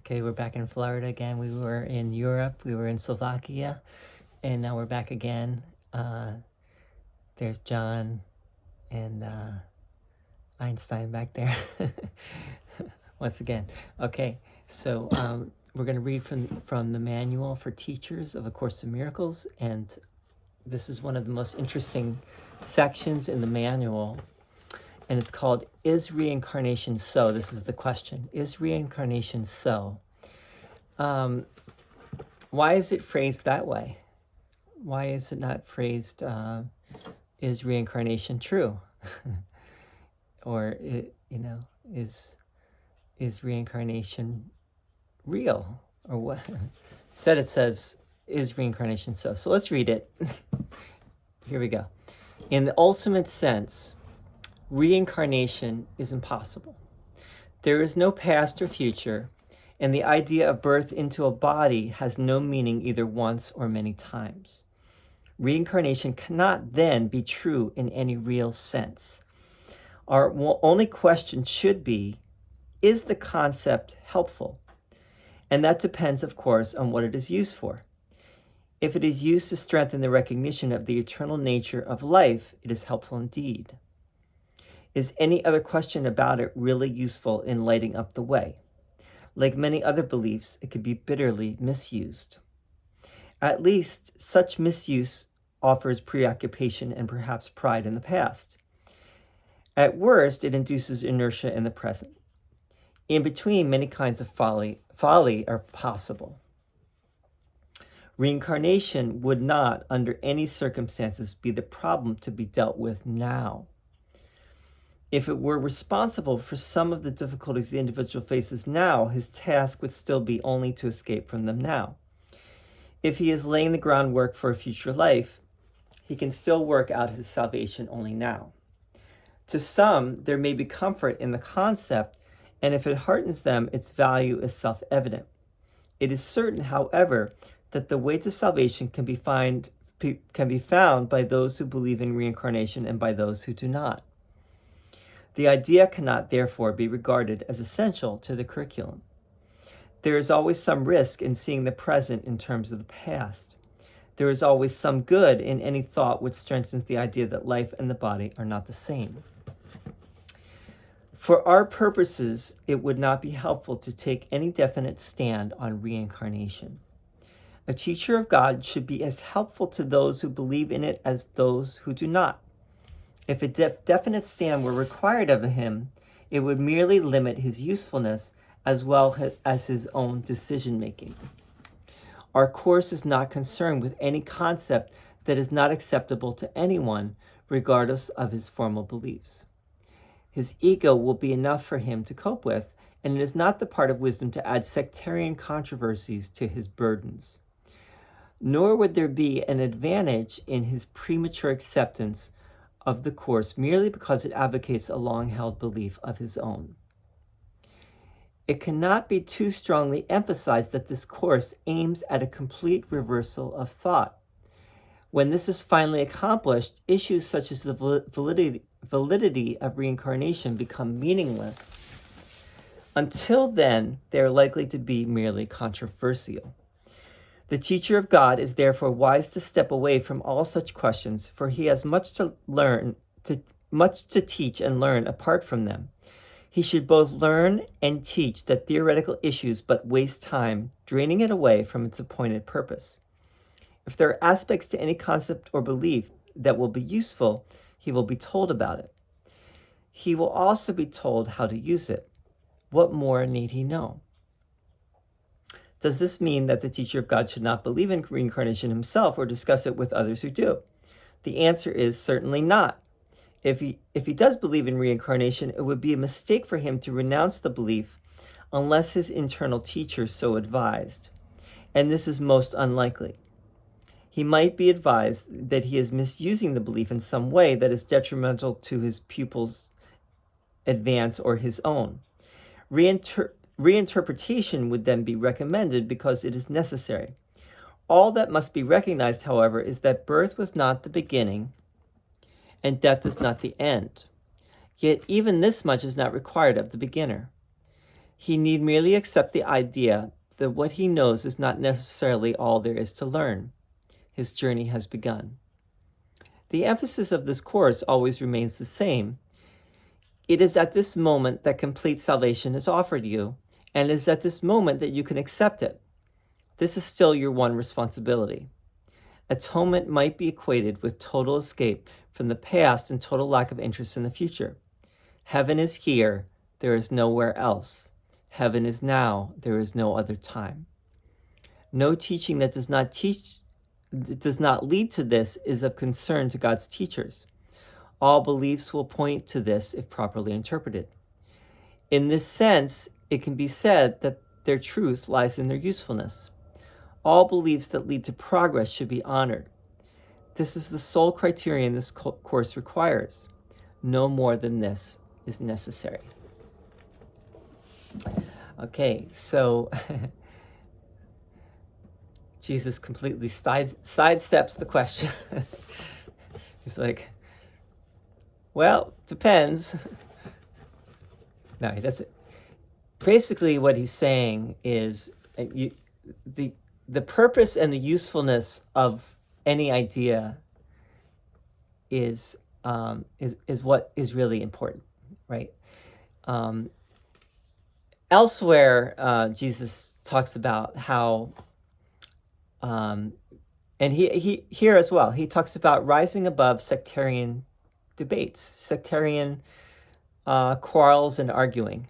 Okay, we're back in Florida again. We were in Europe. We were in Slovakia. And now we're back again. There's John and Einstein back there. Once again. Okay, so we're going to read from the Manual for Teachers of A Course in Miracles. And this is one of the most interesting sections in the manual. And it's called, Is Reincarnation So? This is the question. Is reincarnation so? Why is it phrased that way? Why is it not phrased, is reincarnation true? Or, is reincarnation real? Or what? Instead it says, is reincarnation so? So let's read it. Here we go. In the ultimate sense, reincarnation is impossible. There is no past or future, and the idea of birth into a body has no meaning either once or many times. Reincarnation cannot then be true in any real sense. Our only question should be, is the concept helpful? And that depends, of course, on what it is used for. If it is used to strengthen the recognition of the eternal nature of life, it is helpful indeed. Is any other question about it really useful in lighting up the way? Like many other beliefs, it could be bitterly misused. At least, such misuse offers preoccupation and perhaps pride in the past. At worst, it induces inertia in the present. In between, many kinds of folly are possible. Reincarnation would not, under any circumstances, be the problem to be dealt with now. If it were responsible for some of the difficulties the individual faces now, his task would still be only to escape from them now. If he is laying the groundwork for a future life, he can still work out his salvation only now. To some, there may be comfort in the concept, and if it heartens them, its value is self-evident. It is certain, however, that the way to salvation can be found by those who believe in reincarnation and by those who do not. The idea cannot, therefore, be regarded as essential to the curriculum. There is always some risk in seeing the present in terms of the past. There is always some good in any thought which strengthens the idea that life and the body are not the same. For our purposes, it would not be helpful to take any definite stand on reincarnation. A teacher of God should be as helpful to those who believe in it as those who do not. If a definite stand were required of him, it would merely limit his usefulness as well as his own decision-making. Our course is not concerned with any concept that is not acceptable to anyone, regardless of his formal beliefs. His ego will be enough for him to cope with, and it is not the part of wisdom to add sectarian controversies to his burdens. Nor would there be an advantage in his premature acceptance of the course merely because it advocates a long-held belief of his own. It cannot be too strongly emphasized that this course aims at a complete reversal of thought. When this is finally accomplished, issues such as the validity of reincarnation become meaningless. Until then, they are likely to be merely controversial. The teacher of God is therefore wise to step away from all such questions, for he has much to teach and learn apart from them. He should both learn and teach that theoretical issues but waste time, draining it away from its appointed purpose. If there are aspects to any concept or belief that will be useful, he will be told about it. He will also be told how to use it. What more need he know? Does this mean that the teacher of God should not believe in reincarnation himself or discuss it with others who do? The answer is certainly not. If he does believe in reincarnation, it would be a mistake for him to renounce the belief unless his internal teacher so advised. And this is most unlikely. He might be advised that he is misusing the belief in some way that is detrimental to his pupil's advance or his own. Reinterpretation would then be recommended because it is necessary. All that must be recognized, however, is that birth was not the beginning and death is not the end. Yet even this much is not required of the beginner. He need merely accept the idea that what he knows is not necessarily all there is to learn. His journey has begun. The emphasis of this course always remains the same. It is at this moment that complete salvation is offered you, and it is at this moment that you can accept it. This is still your one responsibility. Atonement might be equated with total escape from the past and total lack of interest in the future. Heaven is here, there is nowhere else. Heaven is now, there is no other time. No teaching that does not lead to this is of concern to God's teachers. All beliefs will point to this if properly interpreted. In this sense, it can be said that their truth lies in their usefulness. All beliefs that lead to progress should be honored. This is the sole criterion this course requires. No more than this is necessary. Okay, so Jesus completely sidesteps the question. He's like, well, depends. No, he doesn't. Basically, what he's saying is the purpose and the usefulness of any idea is what is really important, right? Elsewhere, Jesus talks about how, and he here as well, he talks about rising above sectarian debates, sectarian quarrels and arguing.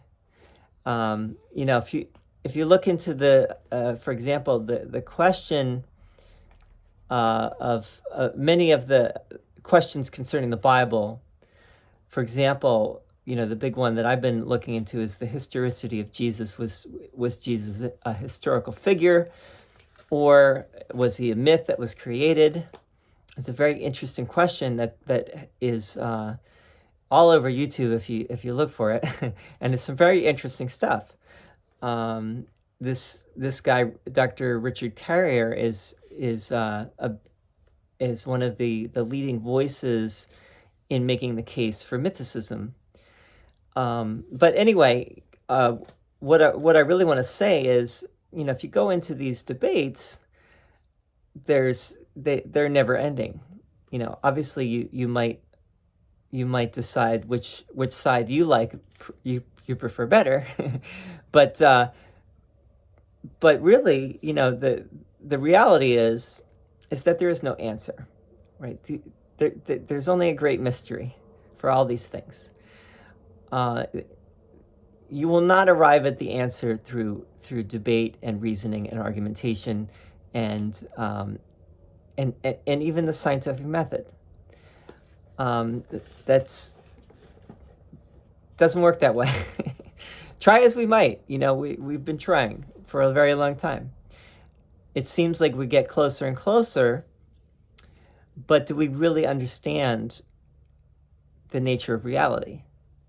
If you look into for example, the question of many of the questions concerning the Bible, for example, the big one that I've been looking into is the historicity of Jesus. Was Jesus a historical figure, or was he a myth that was created? It's a very interesting question that is all over YouTube if you look for it, and it's some very interesting stuff. This guy, Dr. Richard Carrier, is one of the leading voices in making the case for mythicism. But anyway, what I really want to say is, if you go into these debates, they're never ending. Obviously you might decide which side you like, you prefer better, but really, the reality is that there is no answer, right? There's only a great mystery for all these things. You will not arrive at the answer through debate and reasoning and argumentation and even the scientific method. That's doesn't work that way. Try as we might, we've been trying for a very long time. It seems like we get closer and closer, but do we really understand the nature of reality?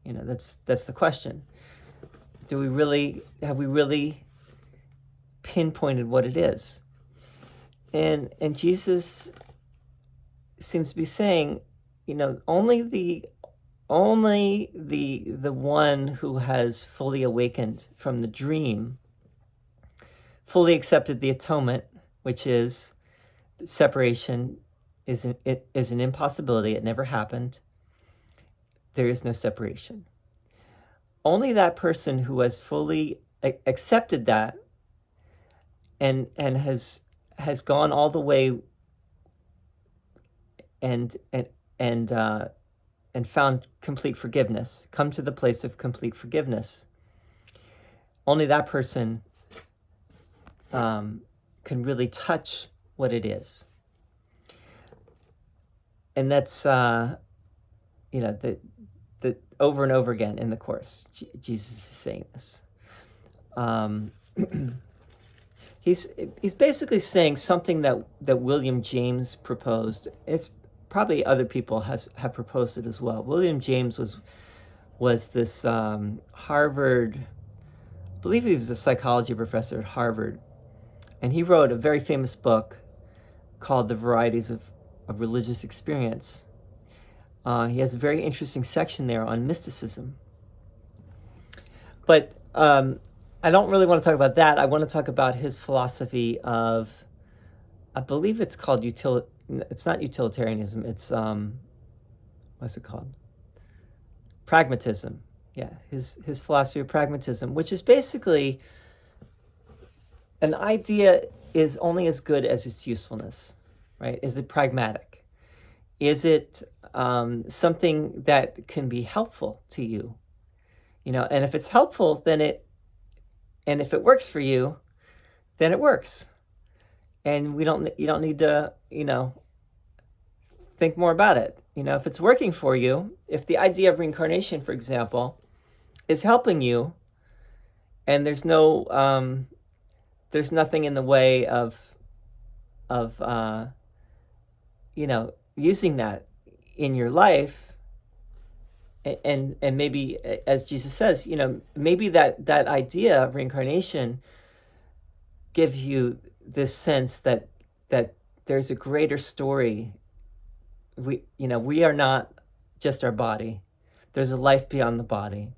That's the question. Have we really pinpointed what it is? And Jesus seems to be saying, only the one who has fully awakened from the dream, fully accepted the atonement, which is separation is an impossibility. It never happened. There is no separation. Only that person who has fully accepted that and has gone all the way and found complete forgiveness, come to the place of complete forgiveness. Only that person can really touch what it is. And that's, the over and over again in the Course, Jesus is saying this. He's basically saying something that William James proposed. It's probably other people have proposed it as well. William James was this Harvard, I believe he was a psychology professor at Harvard, and he wrote a very famous book called The Varieties of Religious Experience. He has a very interesting section there on mysticism. But I don't really want to talk about that. I want to talk about his philosophy of, I believe it's called it's not utilitarianism. It's what's it called? Pragmatism. Yeah, his philosophy of pragmatism, which is basically an idea is only as good as its usefulness, right? Is it pragmatic? Is it something that can be helpful to you? And if it's helpful, and if it works for you, then it works. And you don't need to, think more about it. If it's working for you, if the idea of reincarnation, for example, is helping you, and there's nothing in the way of using that in your life, and maybe, as Jesus says, maybe that idea of reincarnation gives you this sense that there's a greater story. We are not just our body. There's a life beyond the body.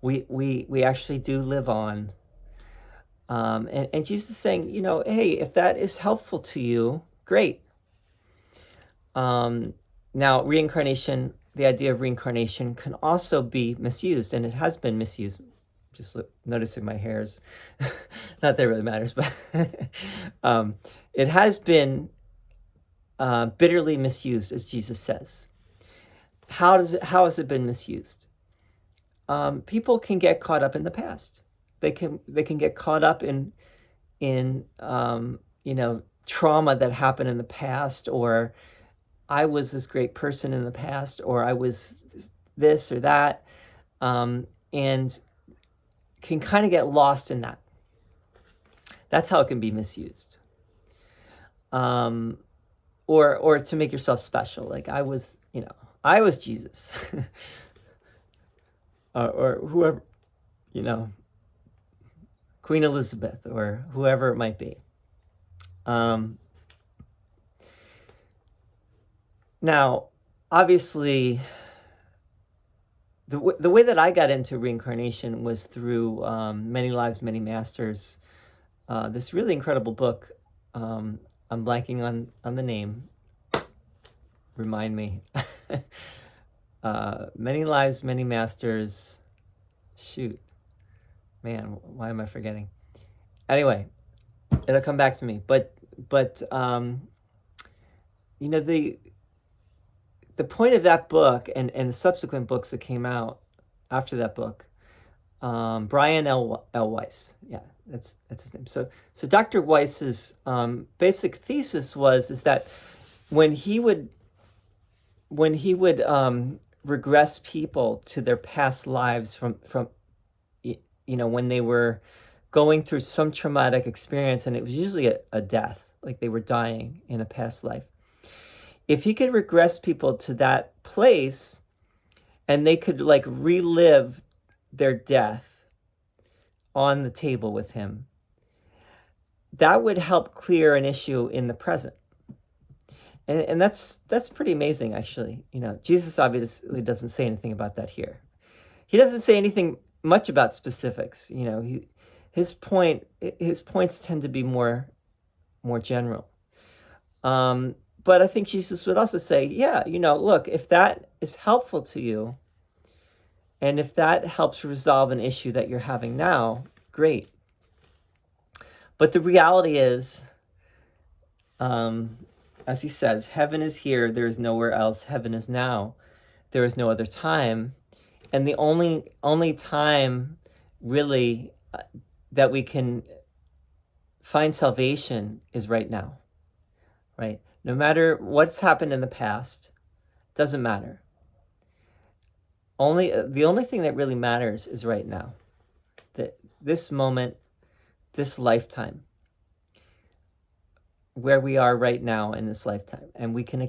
We actually do live on. And Jesus is saying, hey, if that is helpful to you, great. Now, reincarnation, the idea of reincarnation can also be misused, and it has been misused. Just noticing my hairs. Not that it really matters, but it has been bitterly misused, as Jesus says. How has it been misused? People can get caught up in the past. They can get caught up in trauma that happened in the past, or I was this great person in the past, or I was this or that, and can kind of get lost in that. That's how it can be misused. Or to make yourself special, like I was Jesus, or whoever, Queen Elizabeth, or whoever it might be. Now, obviously, the way that I got into reincarnation was through Many Lives, Many Masters. This really incredible book. I'm blanking on the name. Remind me. Many Lives, Many Masters. Shoot. Man, why am I forgetting? Anyway, it'll come back to me. But the point of that book and the subsequent books that came out after that book, Brian L. Weiss, yeah, that's his name. So Dr. Weiss's basic thesis is that when he would regress people to their past lives from when they were going through some traumatic experience, and it was usually a death, like they were dying in a past life. If he could regress people to that place and they could relive their death on the table with him, that would help clear an issue in the present. And that's pretty amazing, actually. Jesus obviously doesn't say anything about that here. He doesn't say anything much about specifics. His points tend to be more general. But I think Jesus would also say, yeah, look, if that is helpful to you, and if that helps resolve an issue that you're having now, great. But the reality is, as he says, heaven is here, there is nowhere else. Heaven is now, there is no other time. And the only time, really, that we can find salvation is right now, right? No matter what's happened in the past, doesn't matter. The only thing that really matters is right now. This moment, this lifetime, where we are right now in this lifetime. And we can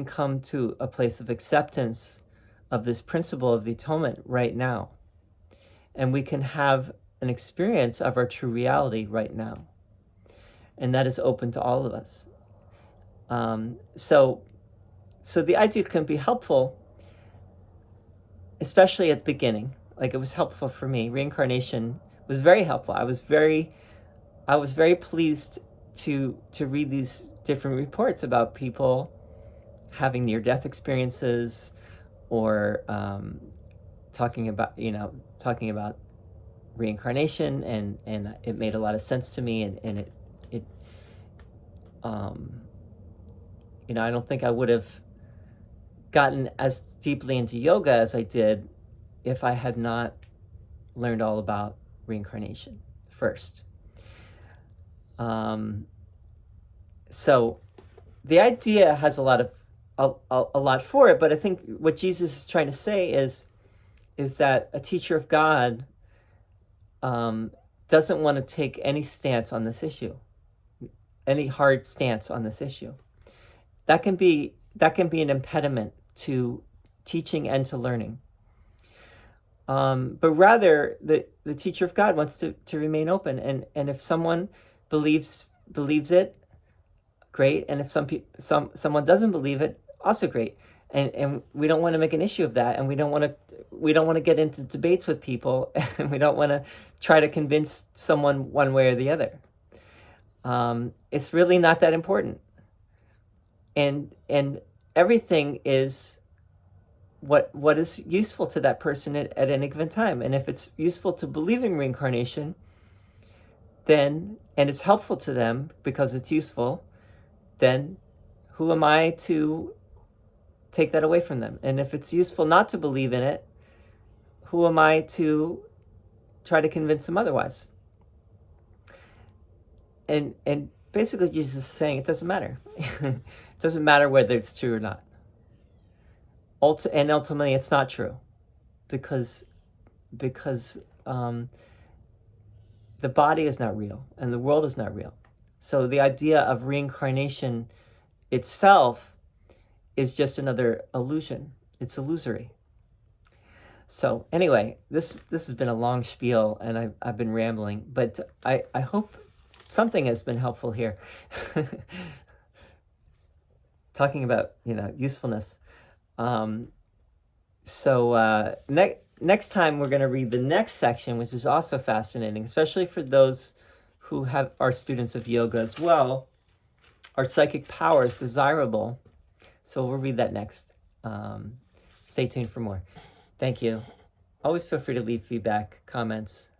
come to a place of acceptance of this principle of the atonement right now. And we can have an experience of our true reality right now. And that is open to all of us. So the idea can be helpful, especially at the beginning. Like, it was helpful for me. Reincarnation was very helpful. I was very pleased to read these different reports about people having near-death experiences, or talking about reincarnation, and it made a lot of sense to me, and it I don't think I would have gotten as deeply into yoga as I did if I had not learned all about reincarnation first. So the idea has a lot for it, but I think what Jesus is trying to say is that a teacher of God doesn't want to take any stance on this issue, any hard stance on this issue. That can be an impediment to teaching and to learning. But rather, the teacher of God wants to remain open, and if someone believes it, great, and if someone doesn't believe it, also great. And we don't want to make an issue of that, and we don't want to get into debates with people, and we don't want to try to convince someone one way or the other. It's really not that important, and everything is what is useful to that person at any given time. And if it's useful to believe in reincarnation, then, and it's helpful to them because it's useful, then who am I to take that away from them? And if it's useful not to believe in it, who am I to try to convince them otherwise? And basically Jesus is saying it doesn't matter. It doesn't matter whether it's true or not. And ultimately it's not true, because the body is not real and the world is not real. So the idea of reincarnation itself is just another illusion. It's illusory. So anyway, this has been a long spiel, and I've been rambling, but I hope something has been helpful here. Talking about usefulness. Next time we're going to read the next section, which is also fascinating, especially for those who are students of yoga as well. Are psychic powers desirable? So we'll read that next. Stay tuned for more. Thank you. Always feel free to leave feedback, comments.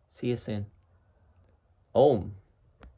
See you soon. Om.